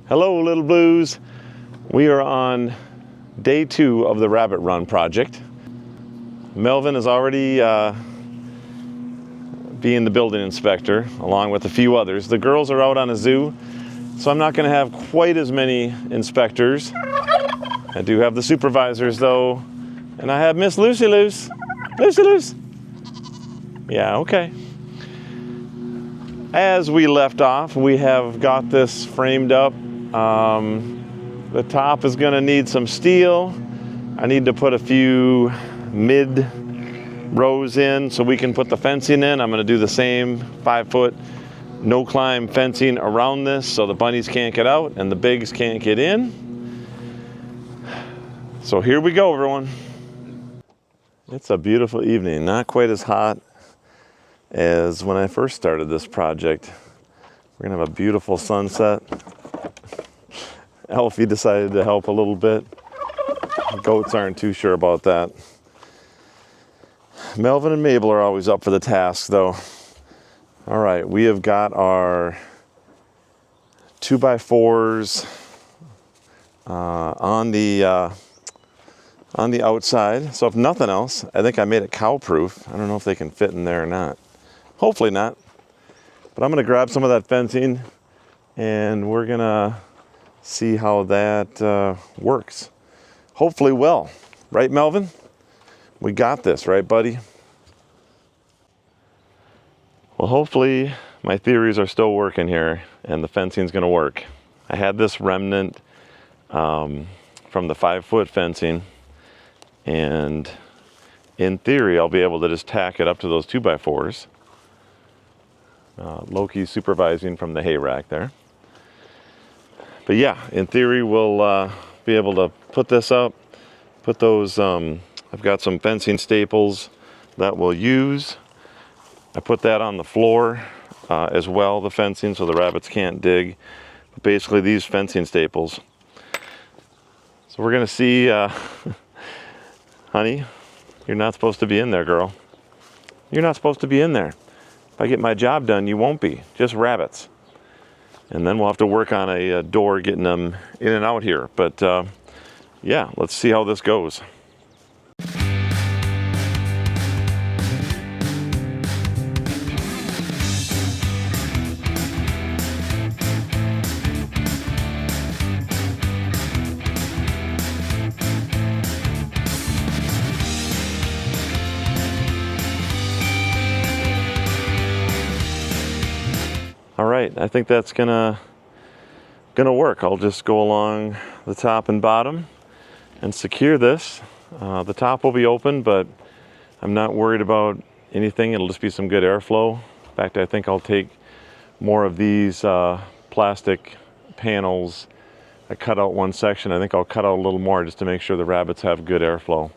Hello, Little Blues. We are on day 2 of the rabbit run project. Melvin is already being the building inspector, along with a few others. The girls are out on a zoo, so I'm not going to have quite as many inspectors. I do have the supervisors, though, and I have Miss Lucy Loose. Lucy Loose. Yeah, okay. As we left off, we have got this framed up. The top is going to need some steel. I need to put a few mid rows in so we can put the fencing in. I'm going to do the same 5-foot no climb fencing around this so the bunnies can't get out and the bigs can't get in. So here we go, everyone. It's a beautiful evening, not quite as hot as when I first started this project. We're gonna have a beautiful sunset. Elfie decided to help a little bit. The goats aren't too sure about that. Melvin and Mabel are always up for the task, though. All right, we have got our 2x4s on the outside. So if nothing else, I think I made it cow-proof. I don't know if they can fit in there or not. Hopefully not. But I'm gonna grab some of that fencing and we're gonna see how that works. Hopefully well. Right, Melvin? We got this, right, buddy? Well, hopefully my theories are still working here and the fencing's gonna work. I had this remnant from the 5-foot fencing, and in theory, I'll be able to just tack it up to those 2x4s. Loki's supervising from the hay rack there. But yeah, in theory, we'll be able to put this up, put those, I've got some fencing staples that we'll use. I put that on the floor as well, the fencing, so the rabbits can't dig. But basically, these fencing staples. So we're gonna see, honey, you're not supposed to be in there, girl. You're not supposed to be in there. If I get my job done, you won't be, just rabbits. And then we'll have to work on a door getting them in and out here. But yeah, let's see how this goes. All right, I think that's gonna work. I'll just go along the top and bottom and secure this. The top will be open, but I'm not worried about anything. It'll just be some good airflow. In fact, I think I'll take more of these plastic panels. I cut out one section. I think I'll cut out a little more just to make sure the rabbits have good airflow.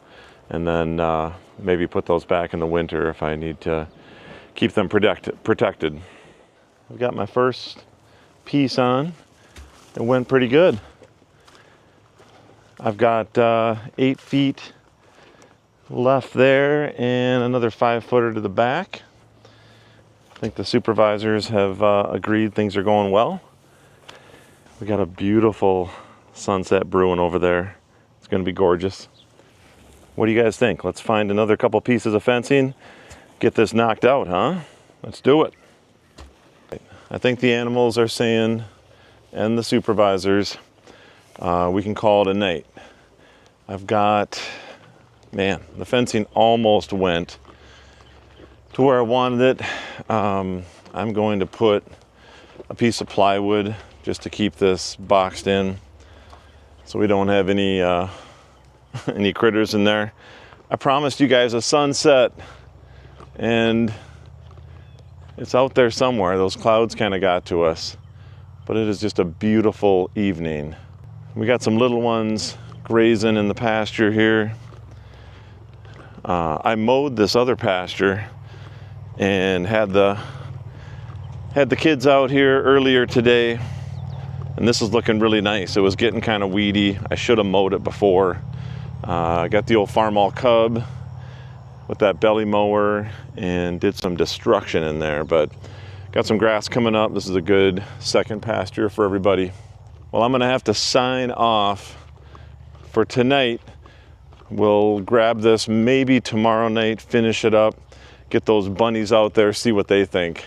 And then maybe put those back in the winter if I need to keep them protected. I've got my first piece on. It went pretty good. I've got 8 feet left there and another 5-footer to the back. I think the supervisors have agreed things are going well. We got a beautiful sunset brewing over there. It's gonna be gorgeous. What do you guys think? Let's find another couple pieces of fencing, get this knocked out, huh? Let's do it. I think the animals are saying, and the supervisors, we can call it a night. I've got, man, the fencing almost went to where I wanted it. I'm going to put a piece of plywood just to keep this boxed in so we don't have any any critters in there. I promised you guys a sunset, and it's out there somewhere. Those clouds kind of got to us, but it is just a beautiful evening. We got some little ones grazing in the pasture here. I mowed this other pasture and had the kids out here earlier today, and this is looking really nice. It was getting kind of weedy. I should have mowed it before. I got the old Farmall Cub with that belly mower and did some destruction in there, but Got some grass coming up. This is a good second pasture for everybody. Well, I'm gonna have to sign off for tonight. We'll grab this maybe tomorrow night, finish it up, get those bunnies out there, see what they think.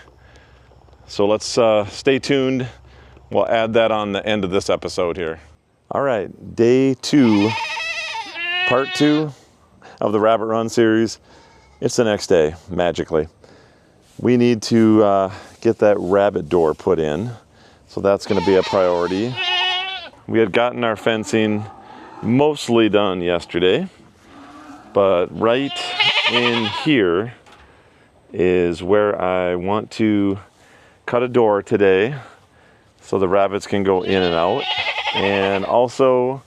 So let's stay tuned. We'll add that on the end of this episode here. All right, day 2, part 2 of the Rabbit Run series. It's the next day, magically. We need to get that rabbit door put in, so that's going to be a priority. We had gotten our fencing mostly done yesterday, but right in here is where I want to cut a door today so the rabbits can go in and out. And also,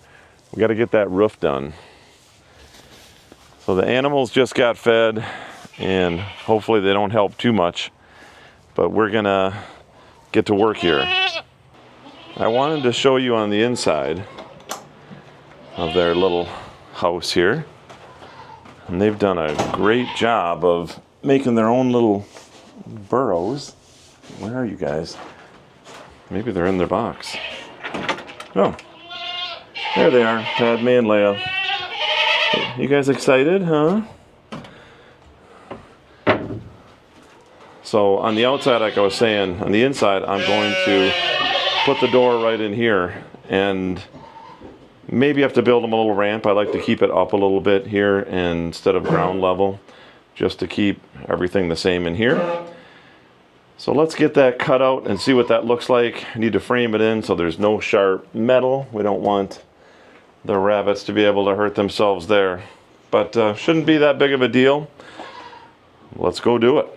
we got to get that roof done. So the animals just got fed, and hopefully they don't help too much, but we're gonna get to work here. I wanted to show you on the inside of their little house here, and they've done a great job of making their own little burrows. Where are you guys? Maybe they're in their box. Oh, there they are, Padme and Leia. You guys excited, huh? So on the outside, like I was saying, on the inside, I'm going to put the door right in here, and maybe have to build them a little ramp. I like to keep it up a little bit here instead of ground level, just to keep everything the same in here. So let's get that cut out and see what that looks like. I need to frame it in so there's no sharp metal. We don't want the rabbits to be able to hurt themselves there. But shouldn't be that big of a deal. Let's go do it.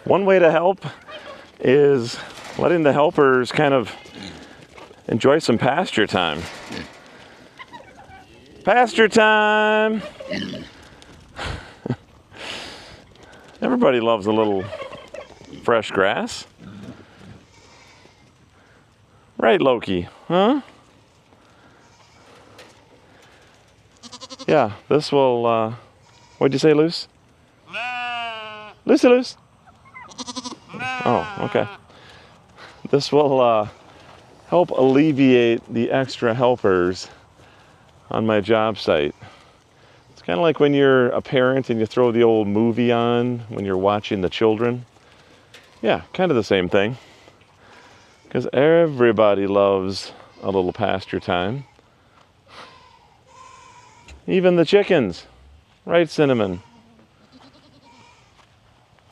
One way to help is letting the helpers kind of enjoy some pasture time. Pasture time! Everybody loves a little fresh grass. Right, Loki, huh? Yeah, this will, what'd you say, Luce? Lucy. Oh, okay. This will help alleviate the extra helpers on my job site. It's kind of like when you're a parent and you throw the old movie on when you're watching the children. Yeah, kind of the same thing. Because everybody loves a little pasture time. Even the chickens. Right, Cinnamon?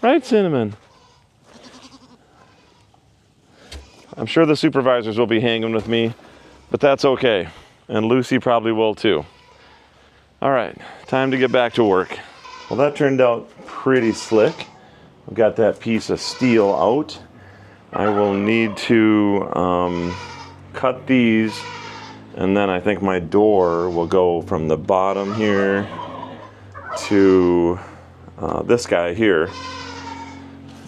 Right, Cinnamon? I'm sure the supervisors will be hanging with me, but that's okay. And Lucy probably will too. All right, time to get back to work. Well, that turned out pretty slick. I've got that piece of steel out. I will need to cut these, and then I think my door will go from the bottom here to this guy here.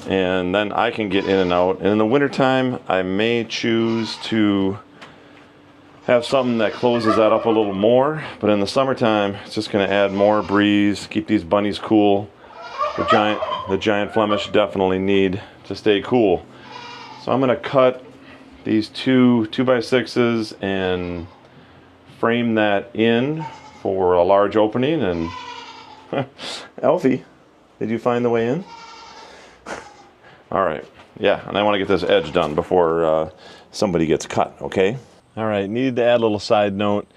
And then I can get in and out. And in the wintertime, I may choose to have something that closes that up a little more. But in the summertime, it's just gonna add more breeze, keep these bunnies cool. The giant Flemish definitely need to stay cool. So I'm gonna cut these two 2x6s and frame that in for a large opening. And Elfie, did you find the way in? All right, yeah, and I want to get this edge done before somebody gets cut, okay? All right, needed to add a little side note.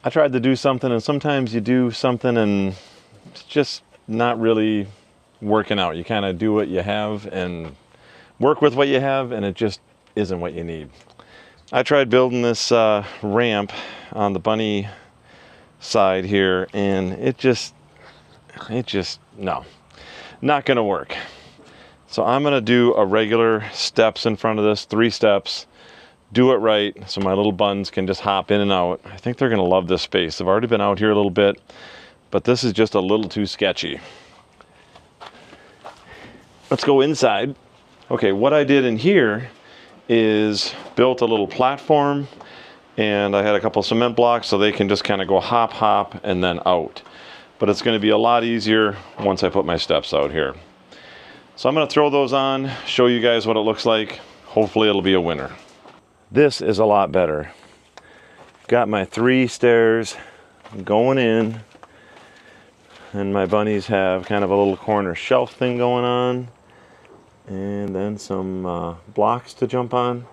I tried to do something, and sometimes you do something and it's just not really working out. You kind of do what you have and work with what you have, and it just isn't what you need. I tried building this ramp on the bunny side here, and it just, no, not gonna work. So I'm gonna do a regular steps in front of this, 3 steps, do it right so my little buns can just hop in and out. I think they're gonna love this space. I've already been out here a little bit, but this is just a little too sketchy. Let's go inside. Okay, what I did in here is built a little platform, and I had a couple cement blocks so they can just kind of go hop, hop, and then out. But it's gonna be a lot easier once I put my steps out here. So I'm gonna throw those on, show you guys what it looks like. Hopefully it'll be a winner. This is a lot better. Got my 3 stairs going in, and my bunnies have kind of a little corner shelf thing going on, and then some blocks to jump on.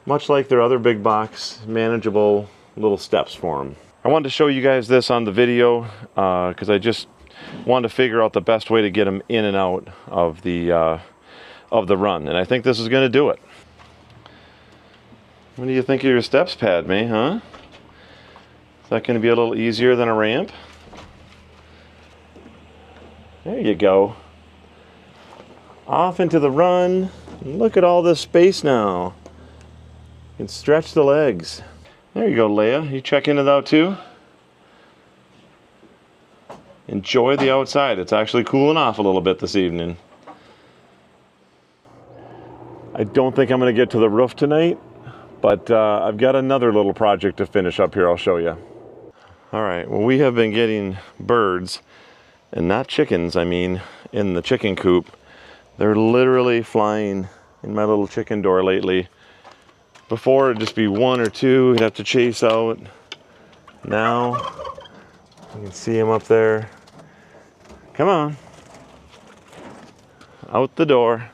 Much like their other big box, manageable little steps for them. I wanted to show you guys this on the video because I just wanted to figure out the best way to get them in and out of the run, and I think this is going to do it. What do you think of your steps, Padme, huh? Is that going to be a little easier than a ramp? There you go. Off into the run. Look at all this space now. You can stretch the legs. There you go, Leia. You checking it out too? Enjoy the outside. It's actually cooling off a little bit this evening. I don't think I'm going to get to the roof tonight, but I've got another little project to finish up here. I'll show you. All right, well, we have been getting birds, and not chickens, I mean, in the chicken coop. They're literally flying in my little chicken door lately. Before, it'd just be 1 or 2 we'd have to chase out. Now, you can see them up there. Come on. Out the door.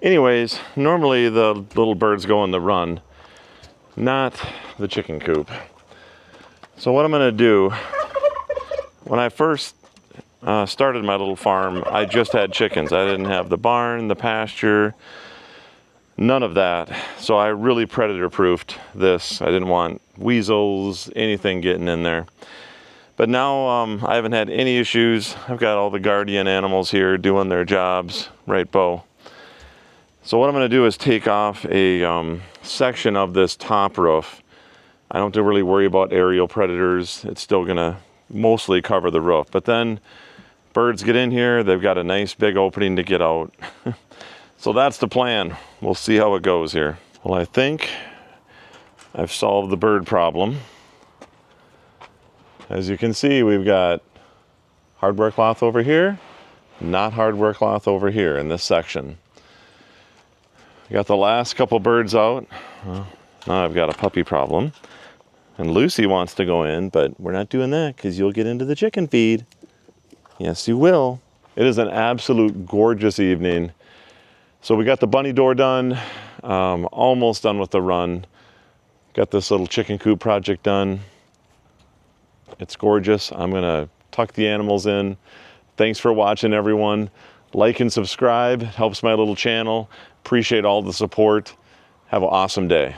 Anyways, normally the little birds go on the run, not the chicken coop. So what I'm gonna do, when I first started my little farm, I just had chickens. I didn't have the barn, the pasture, none of that. So I really predator proofed this. I didn't want weasels, anything getting in there. But now I haven't had any issues. I've got all the guardian animals here doing their jobs, right, Bo? So what I'm going to do is take off a section of this top roof. I don't have to really worry about aerial predators. It's still going to mostly cover the roof. But then birds get in here. They've got a nice big opening to get out. So that's the plan. We'll see how it goes here. Well, I think I've solved the bird problem. As you can see, we've got hardware cloth over here, not hardware cloth over here in this section. Got the last couple birds out. Well, now I've got a puppy problem. And Lucy wants to go in, but we're not doing that because you'll get into the chicken feed. Yes, you will. It is an absolute gorgeous evening. So we got the bunny door done, almost done with the run. Got this little chicken coop project done. It's gorgeous. I'm gonna tuck the animals in. Thanks for watching, everyone. Like and subscribe, it helps my little channel. Appreciate all the support. Have an awesome day.